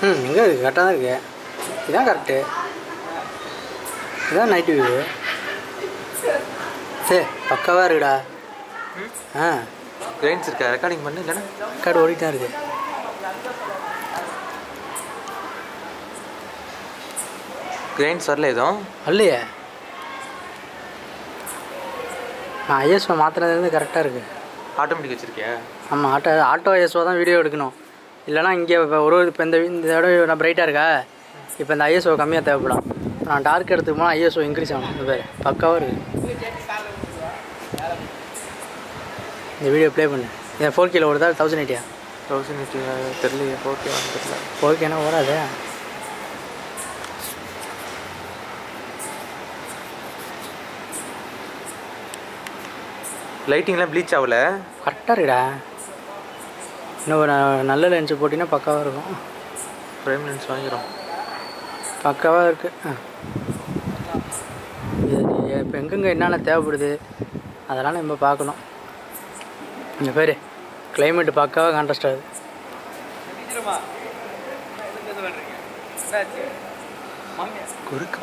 எங்கே இருக்குது? கரெக்டாக தான் இருக்குது. இதான் கரெக்டு. இதான் நைட்டு வியூ. சரி பக்காவாக இருக்குடா. கிரைன்ஸ் இருக்கா? ரெக்கார்டிங் பண்ணு. இல்லைன்னா ரெக்கார்டு ஓடிட்டு தான் இருக்குது. கிரைன்ஸ் வரல எதுவும் இல்லையே. நான் ஐஎஸ்ஓ மாற்றினதுலேருந்து கரெக்டாக இருக்குது. ஆட்டோமேட்டிக் வச்சுருக்கியா? ஆமாம், ஆட்டோ ஐஎஸ்ஓ தான் வீடியோ எடுக்கணும். இல்லைனா இங்கே இப்போ இப்போ இந்த தடவை நான் பிரைட்டாக இருக்கா, இப்போ இந்த ஐஎஸ்ஓ கம்மியாக தேவைப்படும். நான் டார்க் எடுத்துக்கு போனால் ஐஎஸ்ஓ இன்க்ரீஸ் ஆகும். இந்த பேர் பக்காவாக இருக்குது. இந்த வீடியோ ப்ளே பண்ணு. என் 4K ஓடுதா 1080? 1080 தெரியலையே. 4K தெரியல. 4Kனா ஓடாது. லைட்டிங்லாம் ப்ளீச் ஆகல. கரெக்டாக இருக்குடா. இன்னும் ஒரு நல்ல லென்ஸு போட்டிங்கன்னா பக்காவாக இருக்கும். ப்ரைம் லென்ஸ் வாங்கிடும். பக்காவாக இருக்குது. இது இப்போ எங்கெங்கே என்னென்ன தேவைப்படுது அதெல்லாம் நம்ம பார்க்கணும். இந்த பேர் கிளைமேட்டு பக்காவாக கான்ட்ராஸ்ட் ஆகுது. குறுக்கு